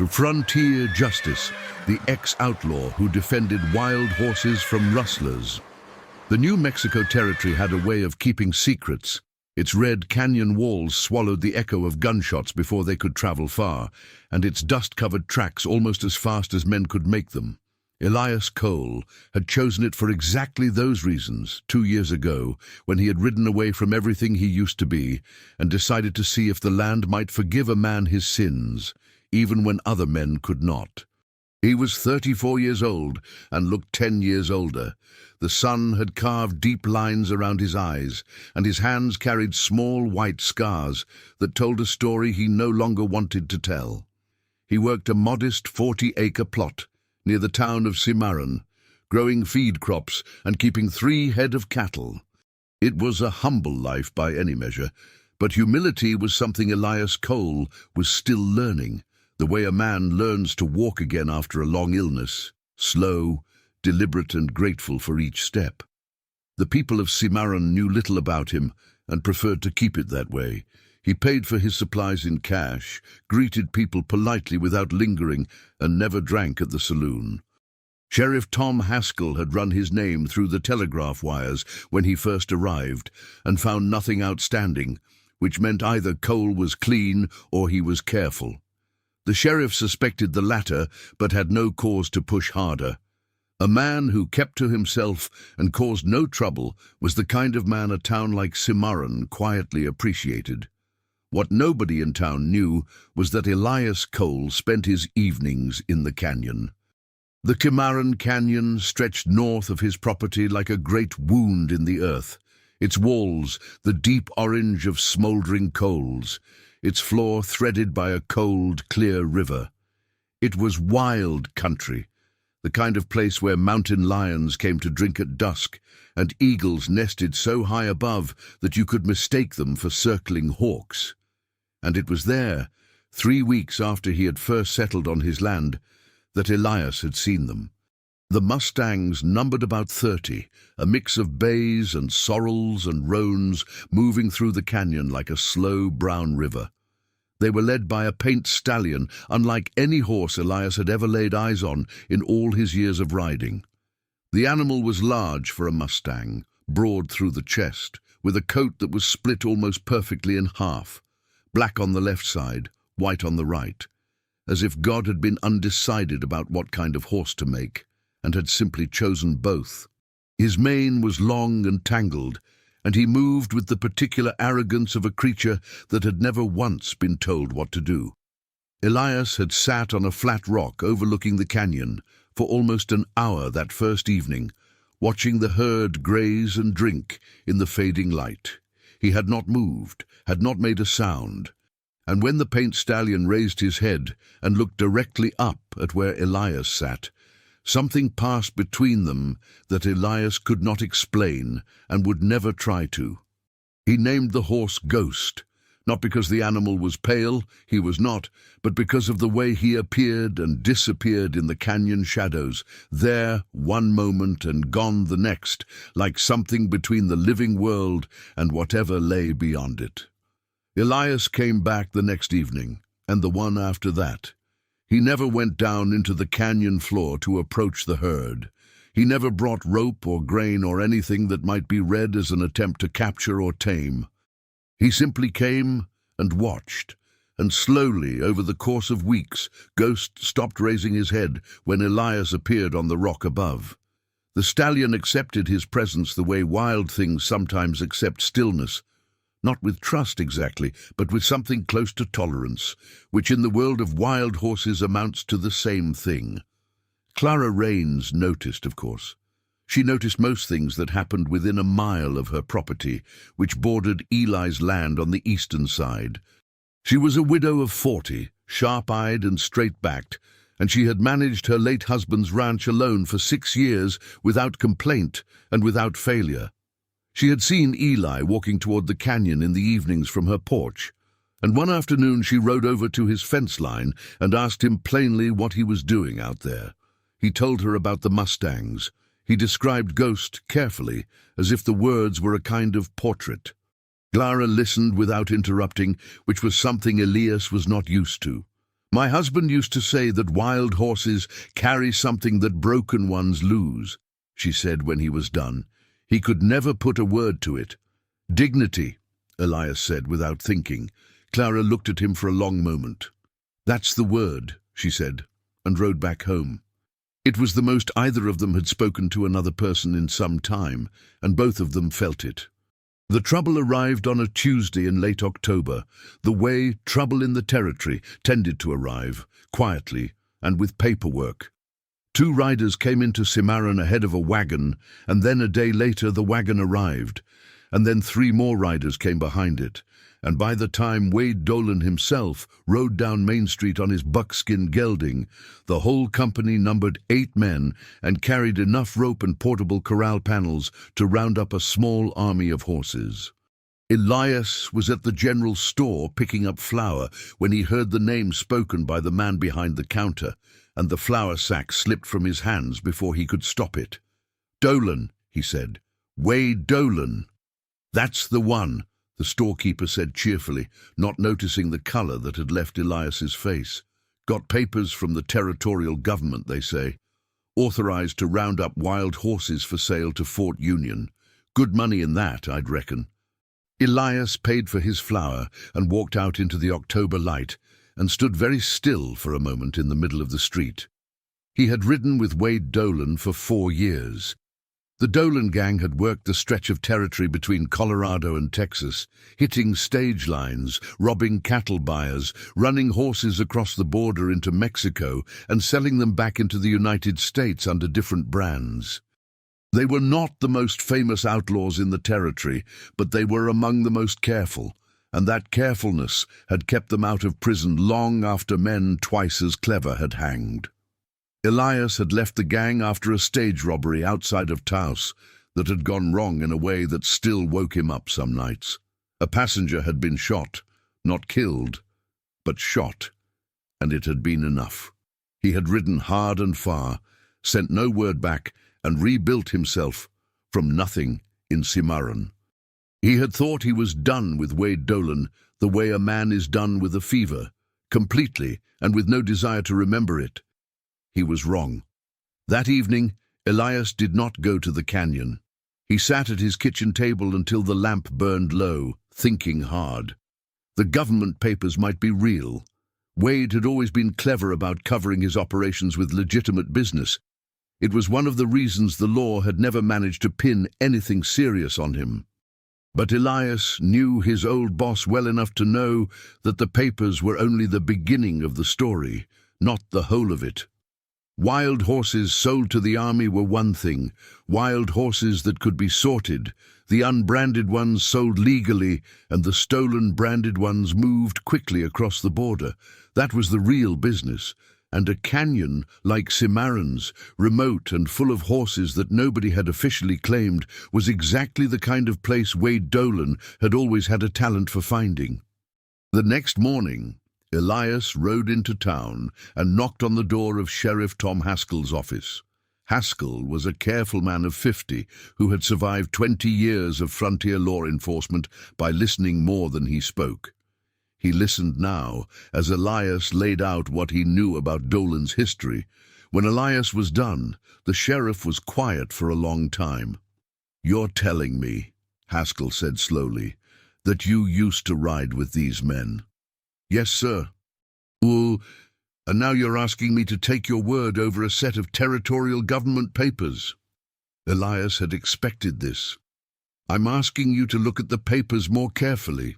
to frontier justice, the ex-outlaw who defended wild horses from rustlers. The New Mexico territory had a way of keeping secrets. Its red canyon walls swallowed the echo of gunshots before they could travel far, and its dust-covered tracks almost as fast as men could make them. Elias Cole had chosen it for exactly those reasons 2 years ago, when he had ridden away from everything he used to be and decided to see if the land might forgive a man his sins, even when other men could not. He was 34 years old and looked 10 years older. The sun had carved deep lines around his eyes, and his hands carried small white scars that told a story he no longer wanted to tell. He worked a modest 40-acre plot near the town of Cimarron, growing feed crops and keeping 3 head of cattle. It was a humble life by any measure, but humility was something Elias Cole was still learning, the way a man learns to walk again after a long illness, slow, deliberate and grateful for each step. The people of Cimarron knew little about him and preferred to keep it that way. He paid for his supplies in cash, greeted people politely without lingering, and never drank at the saloon. Sheriff Tom Haskell had run his name through the telegraph wires when he first arrived and found nothing outstanding, which meant either Cole was clean or he was careful. The sheriff suspected the latter, but had no cause to push harder. A man who kept to himself and caused no trouble was the kind of man a town like Cimarron quietly appreciated. What nobody in town knew was that Elias Cole spent his evenings in the canyon. The Cimarron Canyon stretched north of his property like a great wound in the earth, its walls the deep orange of smoldering coals, its floor threaded by a cold, clear river. It was wild country, the kind of place where mountain lions came to drink at dusk, and eagles nested so high above that you could mistake them for circling hawks. And it was there, 3 weeks after he had first settled on his land, that Elias had seen them. The mustangs numbered about 30, a mix of bays and sorrels and roans moving through the canyon like a slow brown river. They were led by a paint stallion, unlike any horse Elias had ever laid eyes on in all his years of riding. The animal was large for a mustang, broad through the chest, with a coat that was split almost perfectly in half. Black on the left side, white on the right, as if God had been undecided about what kind of horse to make, and had simply chosen both. His mane was long and tangled, and he moved with the particular arrogance of a creature that had never once been told what to do. Elias had sat on a flat rock overlooking the canyon for almost an hour that first evening, watching the herd graze and drink in the fading light. He had not moved, had not made a sound, and when the paint stallion raised his head and looked directly up at where Elias sat, something passed between them that Elias could not explain and would never try to. He named the horse Ghost, not because the animal was pale, he was not, but because of the way he appeared and disappeared in the canyon shadows, there one moment and gone the next, like something between the living world and whatever lay beyond it. Elias came back the next evening, and the one after that. He never went down into the canyon floor to approach the herd. He never brought rope or grain or anything that might be read as an attempt to capture or tame. He simply came and watched, and slowly, over the course of weeks, Ghost stopped raising his head when Elias appeared on the rock above. The stallion accepted his presence the way wild things sometimes accept stillness, not with trust exactly, but with something close to tolerance, which in the world of wild horses amounts to the same thing. Clara Raines noticed, of course. She noticed most things that happened within a mile of her property, which bordered Eli's land on the eastern side. She was a widow of 40, sharp-eyed and straight-backed, and she had managed her late husband's ranch alone for 6 years without complaint and without failure. She had seen Eli walking toward the canyon in the evenings from her porch, and one afternoon she rode over to his fence line and asked him plainly what he was doing out there. He told her about the mustangs. He described Ghost carefully, as if the words were a kind of portrait. Clara listened without interrupting, which was something Elias was not used to. My husband used to say that wild horses carry something that broken ones lose, she said when he was done. He could never put a word to it. Dignity, Elias said without thinking. Clara looked at him for a long moment. That's the word, she said, and rode back home. It was the most either of them had spoken to another person in some time, and both of them felt it. The trouble arrived on a Tuesday in late October, the way trouble in the territory tended to arrive, quietly and with paperwork. 2 riders came into Cimarron ahead of a wagon, and then a day later the wagon arrived, and then 3 more riders came behind it, and by the time Wade Dolan himself rode down Main Street on his buckskin gelding, the whole company numbered 8 men and carried enough rope and portable corral panels to round up a small army of horses. Elias was at the general store picking up flour when he heard the name spoken by the man behind the counter, and the flour sack slipped from his hands before he could stop it. "Dolan," he said. "Wade Dolan." "That's the one," the storekeeper said cheerfully, not noticing the colour that had left Elias's face. "Got papers from the territorial government, they say. Authorised to round up wild horses for sale to Fort Union. Good money in that, I'd reckon." Elias paid for his flour and walked out into the October light and stood very still for a moment in the middle of the street. He had ridden with Wade Dolan for 4 years. The Dolan gang had worked the stretch of territory between Colorado and Texas, hitting stage lines, robbing cattle buyers, running horses across the border into Mexico, and selling them back into the United States under different brands. They were not the most famous outlaws in the territory, but they were among the most careful, and that carefulness had kept them out of prison long after men twice as clever had hanged. Elias had left the gang after a stage robbery outside of Taos that had gone wrong in a way that still woke him up some nights. A passenger had been shot, not killed, but shot, and it had been enough. He had ridden hard and far, sent no word back, and rebuilt himself from nothing in Cimarron. He had thought he was done with Wade Dolan the way a man is done with a fever, completely and with no desire to remember it. He was wrong. That evening, Elias did not go to the canyon. He sat at his kitchen table until the lamp burned low, thinking hard. The government papers might be real. Wade had always been clever about covering his operations with legitimate business. It was one of the reasons the law had never managed to pin anything serious on him. But Elias knew his old boss well enough to know that the papers were only the beginning of the story, not the whole of it. Wild horses sold to the army were one thing, wild horses that could be sorted, the unbranded ones sold legally, and the stolen branded ones moved quickly across the border. That was the real business, and a canyon like Cimarron's, remote and full of horses that nobody had officially claimed, was exactly the kind of place Wade Dolan had always had a talent for finding. The next morning, Elias rode into town and knocked on the door of Sheriff Tom Haskell's office. Haskell was a careful man of 50 who had survived 20 years of frontier law enforcement by listening more than he spoke. He listened now as Elias laid out what he knew about Dolan's history. When Elias was done, the sheriff was quiet for a long time. "You're telling me," Haskell said slowly, "that you used to ride with these men?" "Yes, sir." "Oh, and now you're asking me to take your word over a set of territorial government papers?" Elias had expected this. "I'm asking you to look at the papers more carefully,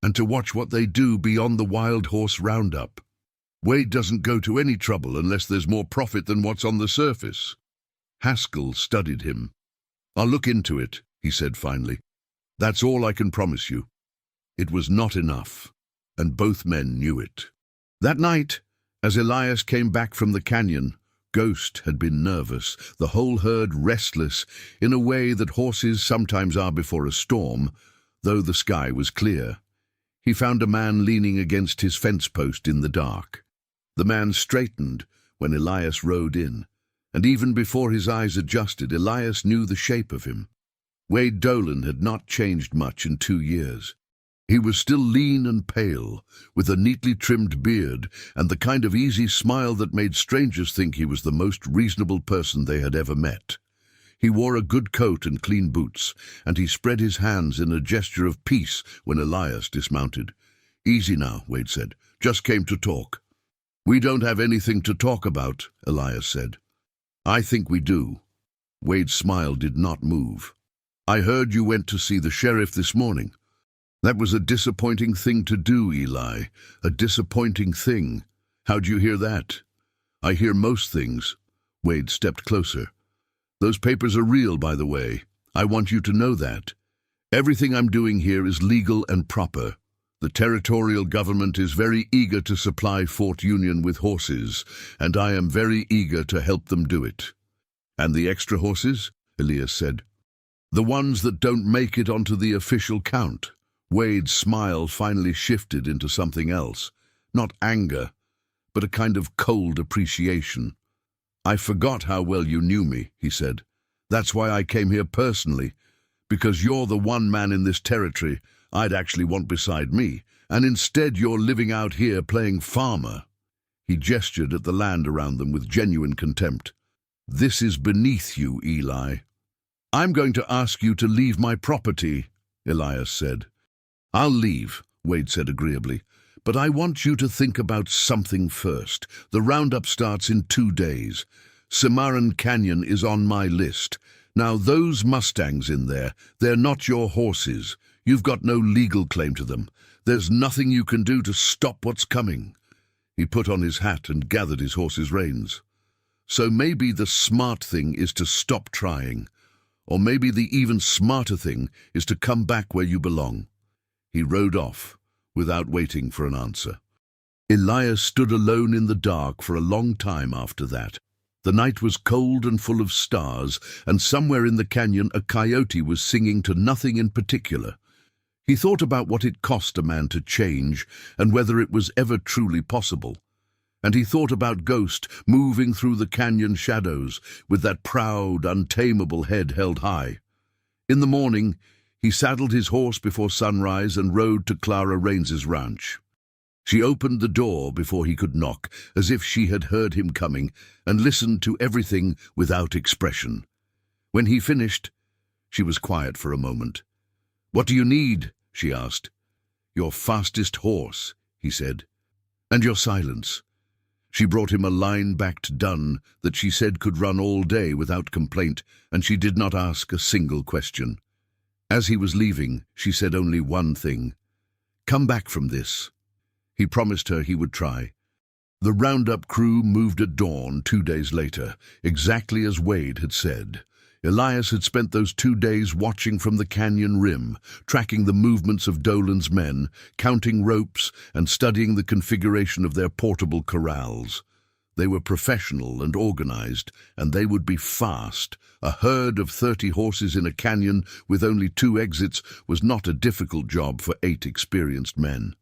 and to watch what they do beyond the wild horse roundup. Wade doesn't go to any trouble unless there's more profit than what's on the surface." Haskell studied him. "I'll look into it," he said finally. "That's all I can promise you." It was not enough, and both men knew it. That night, as Elias came back from the canyon, Ghost had been nervous, the whole herd restless, in a way that horses sometimes are before a storm, though the sky was clear. He found a man leaning against his fence post in the dark. The man straightened when Elias rode in, and even before his eyes adjusted, Elias knew the shape of him. Wade Dolan had not changed much in 2 years. He was still lean and pale, with a neatly trimmed beard and the kind of easy smile that made strangers think he was the most reasonable person they had ever met. He wore a good coat and clean boots, and he spread his hands in a gesture of peace when Elias dismounted. "Easy now," Wade said. "Just came to talk." "We don't have anything to talk about," Elias said. "I think we do." Wade's smile did not move. "I heard you went to see the sheriff this morning." "That was a disappointing thing to do, Eli. A disappointing thing. How'd you hear that?" "I hear most things." Wade stepped closer. "Those papers are real, by the way. I want you to know that. Everything I'm doing here is legal and proper. The territorial government is very eager to supply Fort Union with horses, and I am very eager to help them do it." "And the extra horses?" Elias said. "The ones that don't make it onto the official count." Wade's smile finally shifted into something else. Not anger, but a kind of cold appreciation. "I forgot how well you knew me," he said. "That's why I came here personally, because you're the one man in this territory I'd actually want beside me, and instead you're living out here playing farmer." He gestured at the land around them with genuine contempt. "This is beneath you, Eli." "I'm going to ask you to leave my property," Elias said. "I'll leave," Wade said agreeably, "but I want you to think about something first. The roundup starts in 2 days. Cimarron Canyon is on my list. Now those mustangs in there, they're not your horses. You've got no legal claim to them. There's nothing you can do to stop what's coming." He put on his hat and gathered his horse's reins. "So maybe the smart thing is to stop trying. Or maybe the even smarter thing is to come back where you belong." He rode off, without waiting for an answer. Elias stood alone in the dark for a long time after that. The night was cold and full of stars, and somewhere in the canyon a coyote was singing to nothing in particular. He thought about what it cost a man to change, and whether it was ever truly possible. And he thought about Ghost moving through the canyon shadows, with that proud, untameable head held high. In the morning, he saddled his horse before sunrise and rode to Clara Raines's ranch. She opened the door before he could knock, as if she had heard him coming, and listened to everything without expression. When he finished, she was quiet for a moment. "What do you need?" she asked. "Your fastest horse," he said. "And your silence." She brought him a line-backed dun that she said could run all day without complaint, and she did not ask a single question. As he was leaving, she said only one thing: "Come back from this." He promised her he would try. The roundup crew moved at dawn 2 days later, exactly as Wade had said. Elias had spent those 2 days watching from the canyon rim, tracking the movements of Dolan's men, counting ropes, and studying the configuration of their portable corrals. They were professional and organized, and they would be fast. A herd of 30 horses in a canyon with only 2 exits was not a difficult job for 8 experienced men.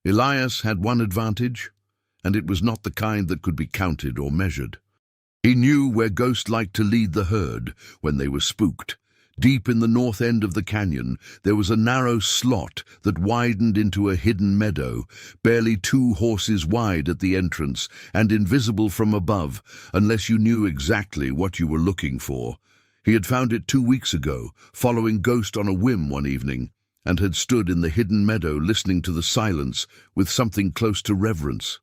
Elias had one advantage, and it was not the kind that could be counted or measured. He knew where Ghost liked to lead the herd when they were spooked. Deep in the north end of the canyon, there was a narrow slot that widened into a hidden meadow, barely 2 horses wide at the entrance and invisible from above, unless you knew exactly what you were looking for. He had found it 2 weeks ago, following Ghost on a whim one evening, and had stood in the hidden meadow listening to the silence with something close to reverence.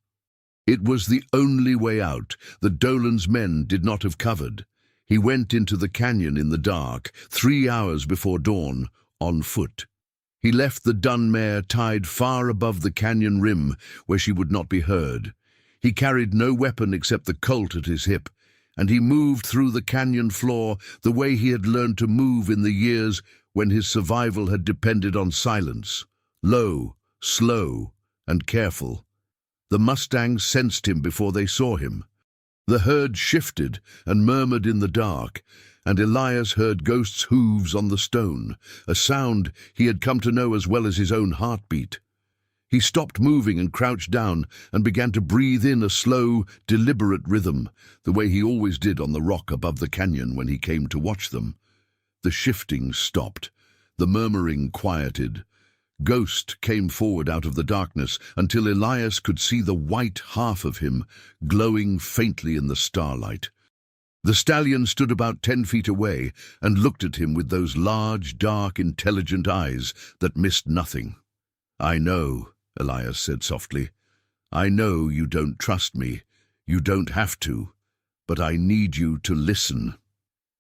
It was the only way out that Dolan's men did not have covered. He went into the canyon in the dark, 3 hours before dawn, on foot. He left the dun mare tied far above the canyon rim, where she would not be heard. He carried no weapon except the Colt at his hip, and he moved through the canyon floor the way he had learned to move in the years when his survival had depended on silence, low, slow, and careful. The mustangs sensed him before they saw him. The herd shifted and murmured in the dark, and Elias heard Ghost's hooves on the stone, a sound he had come to know as well as his own heartbeat. He stopped moving and crouched down and began to breathe in a slow, deliberate rhythm, the way he always did on the rock above the canyon when he came to watch them. The shifting stopped. The murmuring quieted. Ghost came forward out of the darkness until Elias could see the white half of him glowing faintly in the starlight. The stallion stood about 10 feet away and looked at him with those large, dark, intelligent eyes that missed nothing. "I know," Elias said softly. "I know you don't trust me. You don't have to. But I need you to listen."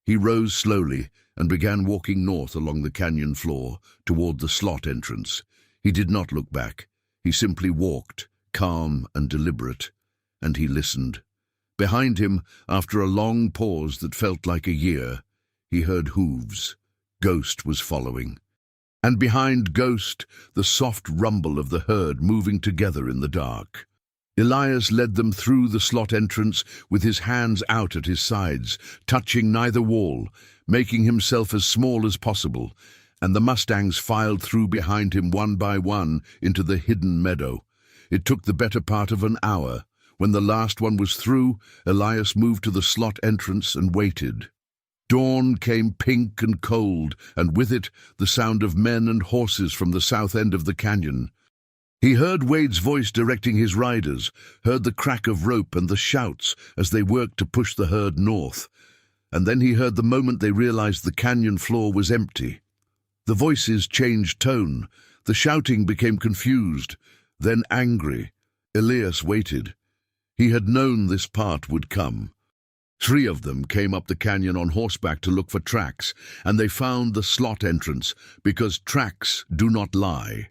He rose slowly and began walking north along the canyon floor toward the slot entrance. He did not look back. He simply walked, calm and deliberate, and he listened. Behind him, after a long pause that felt like a year, he heard hooves. Ghost was following. And behind Ghost, the soft rumble of the herd moving together in the dark. Elias led them through the slot entrance with his hands out at his sides, touching neither wall, making himself as small as possible, and the mustangs filed through behind him one by one into the hidden meadow. It took the better part of an hour. When the last one was through, Elias moved to the slot entrance and waited. Dawn came pink and cold, and with it the sound of men and horses from the south end of the canyon. He heard Wade's voice directing his riders, heard the crack of rope and the shouts as they worked to push the herd north. And then he heard the moment they realized the canyon floor was empty. The voices changed tone. The shouting became confused, then angry. Elias waited. He had known this part would come. 3 of them came up the canyon on horseback to look for tracks, and they found the slot entrance, because tracks do not lie.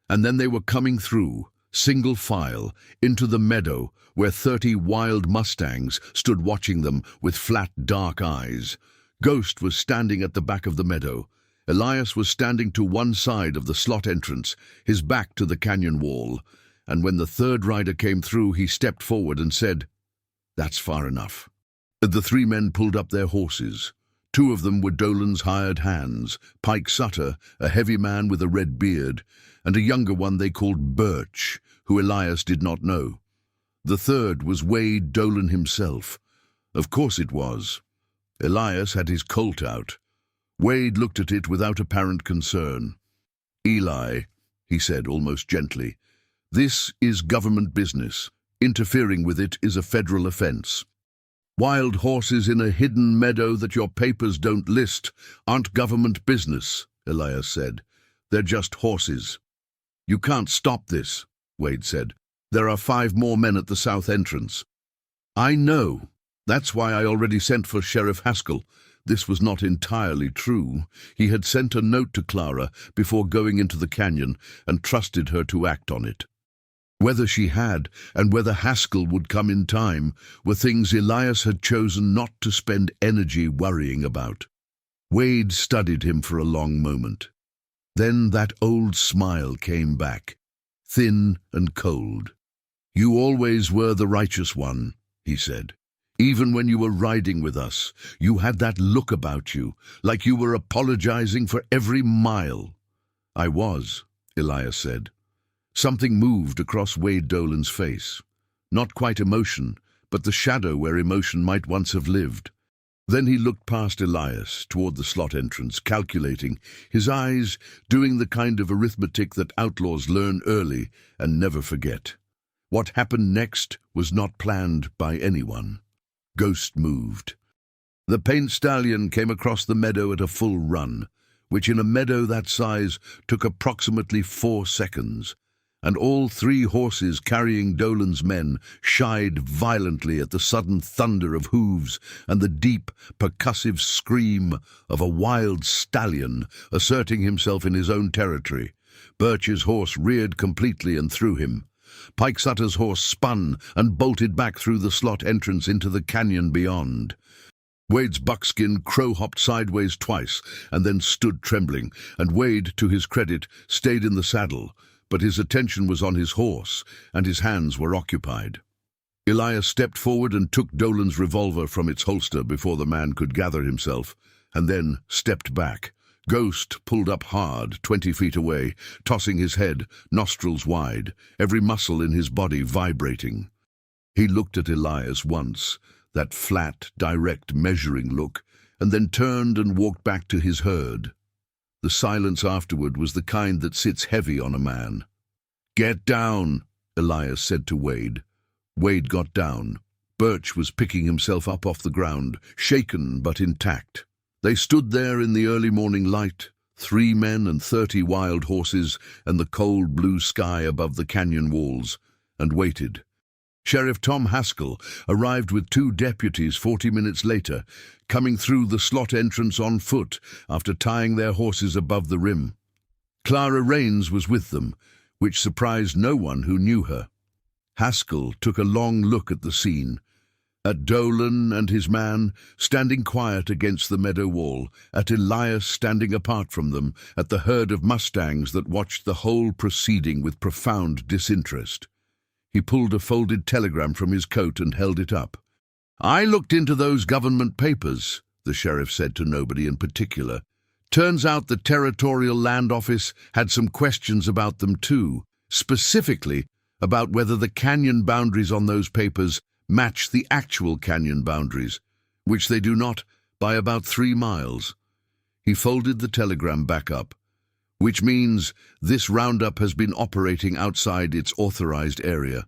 And then they were coming through, single file, into the meadow where 30 wild mustangs stood watching them with flat, dark eyes. Ghost was standing at the back of the meadow. Elias was standing to one side of the slot entrance, his back to the canyon wall. And when the 3rd rider came through, he stepped forward and said, "That's far enough." The 3 men pulled up their horses. 2 of them were Dolan's hired hands, Pike Sutter, a heavy man with a red beard, and a younger one they called Birch, who Elias did not know. The 3rd was Wade Dolan himself. Of course it was. Elias had his Colt out. Wade looked at it without apparent concern. "Eli," he said almost gently, "this is government business. Interfering with it is a federal offense. Wild horses in a hidden meadow that your papers don't list aren't government business," Elias said. "They're just horses." "You can't stop this," Wade said. "There are 5 more men at the south entrance." "I know. That's why I already sent for Sheriff Haskell." This was not entirely true. He had sent a note to Clara before going into the canyon and trusted her to act on it. Whether she had, and whether Haskell would come in time, were things Elias had chosen not to spend energy worrying about. Wade studied him for a long moment. Then that old smile came back, thin and cold. "You always were the righteous one," he said. "Even when you were riding with us, you had that look about you, like you were apologizing for every mile." "I was," Elias said. Something moved across Wade Dolan's face. Not quite emotion, but the shadow where emotion might once have lived. Then he looked past Elias, toward the slot entrance, calculating, his eyes doing the kind of arithmetic that outlaws learn early and never forget. What happened next was not planned by anyone. Ghost moved. The paint stallion came across the meadow at a full run, which in a meadow that size took approximately 4 seconds. And all 3 horses carrying Dolan's men shied violently at the sudden thunder of hooves and the deep, percussive scream of a wild stallion asserting himself in his own territory. Birch's horse reared completely and threw him. Pike Sutter's horse spun and bolted back through the slot entrance into the canyon beyond. Wade's buckskin crow-hopped sideways twice and then stood trembling, and Wade, to his credit, stayed in the saddle, but his attention was on his horse, and his hands were occupied. Elias stepped forward and took Dolan's revolver from its holster before the man could gather himself, and then stepped back. Ghost pulled up hard, 20 feet away, tossing his head, nostrils wide, every muscle in his body vibrating. He looked at Elias once, that flat, direct, measuring look, and then turned and walked back to his herd. The silence afterward was the kind that sits heavy on a man. "Get down," Elias said to Wade. Wade got down. Birch was picking himself up off the ground, shaken but intact. They stood there in the early morning light, 3 men and 30 wild horses and the cold blue sky above the canyon walls, and waited. Sheriff Tom Haskell arrived with 2 deputies 40 minutes later, coming through the slot entrance on foot after tying their horses above the rim. Clara Raines was with them, which surprised no one who knew her. Haskell took a long look at the scene, at Dolan and his man standing quiet against the meadow wall, at Elias standing apart from them, at the herd of mustangs that watched the whole proceeding with profound disinterest. He pulled a folded telegram from his coat and held it up. "I looked into those government papers," the sheriff said to nobody in particular. "Turns out the Territorial Land Office had some questions about them too, specifically about whether the canyon boundaries on those papers match the actual canyon boundaries, which they do not by about 3 miles. He folded the telegram back up. "Which means this roundup has been operating outside its authorized area."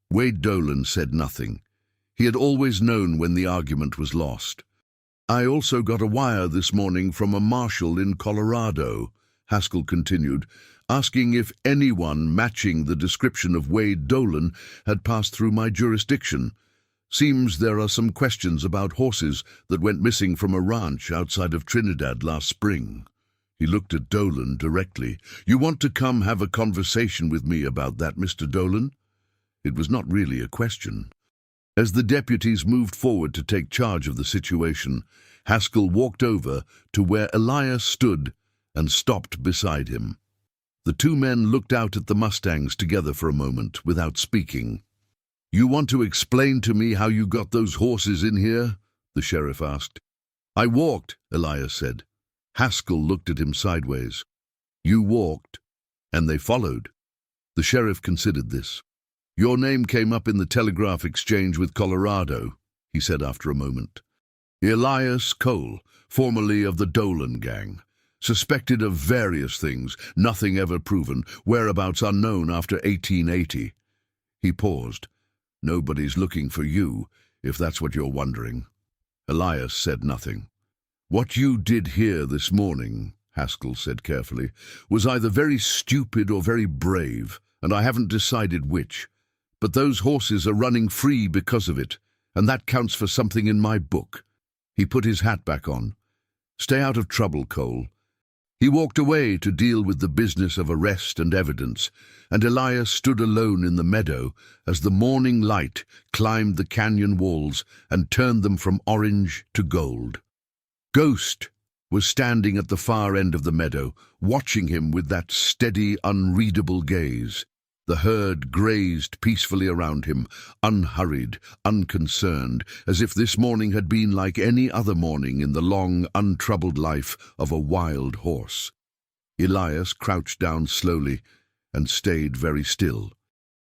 Wade Dolan said nothing. He had always known when the argument was lost. "I also got a wire this morning from a marshal in Colorado," Haskell continued, "asking if anyone matching the description of Wade Dolan had passed through my jurisdiction. Seems there are some questions about horses that went missing from a ranch outside of Trinidad last spring." He looked at Dolan directly. "You want to come have a conversation with me about that, Mr. Dolan?" It was not really a question. As the deputies moved forward to take charge of the situation, Haskell walked over to where Elias stood and stopped beside him. The 2 men looked out at the mustangs together for a moment without speaking. "You want to explain to me how you got those horses in here?" the sheriff asked. "I walked," Elias said. Haskell looked at him sideways. "You walked, and they followed." The sheriff considered this. "Your name came up in the telegraph exchange with Colorado," he said after a moment. "Elias Cole, formerly of the Dolan gang. Suspected of various things, nothing ever proven, whereabouts unknown after 1880. He paused. "Nobody's looking for you, if that's what you're wondering." Elias said nothing. "What you did here this morning," Haskell said carefully, "was either very stupid or very brave, and I haven't decided which. But those horses are running free because of it, and that counts for something in my book." He put his hat back on. "Stay out of trouble, Cole." He walked away to deal with the business of arrest and evidence, and Elias stood alone in the meadow as the morning light climbed the canyon walls and turned them from orange to gold. Ghost was standing at the far end of the meadow, watching him with that steady, unreadable gaze. The herd grazed peacefully around him, unhurried, unconcerned, as if this morning had been like any other morning in the long, untroubled life of a wild horse. Elias crouched down slowly and stayed very still.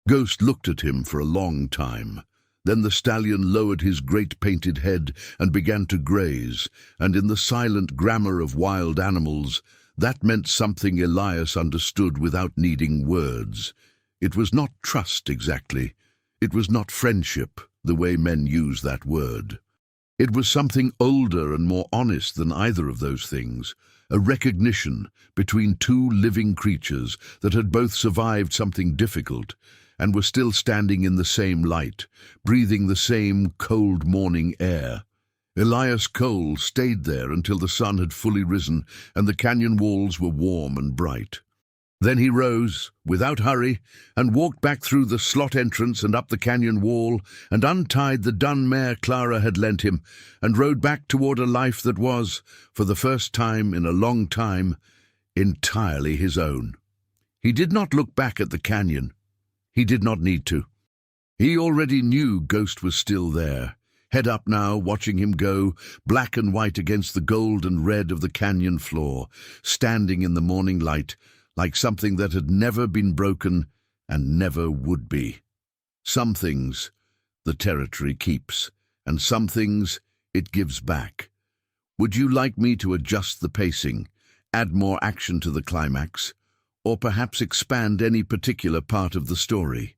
Ghost looked at him for a long time. Then the stallion lowered his great painted head and began to graze, and in the silent grammar of wild animals, that meant something Elias understood without needing words. It was not trust exactly. It was not friendship, the way men use that word. It was something older and more honest than either of those things, a recognition between 2 living creatures that had both survived something difficult and were still standing in the same light, breathing the same cold morning air. Elias Cole stayed there until the sun had fully risen and the canyon walls were warm and bright. Then he rose, without hurry, and walked back through the slot entrance and up the canyon wall, and untied the dun mare Clara had lent him, and rode back toward a life that was, for the first time in a long time, entirely his own. He did not look back at the canyon. He did not need to. He already knew Ghost was still there, head up now, watching him go, black and white against the gold and red of the canyon floor, standing in the morning light, like something that had never been broken and never would be. Some things the territory keeps, and some things it gives back. Would you like me to adjust the pacing, add more action to the climax, or perhaps expand any particular part of the story.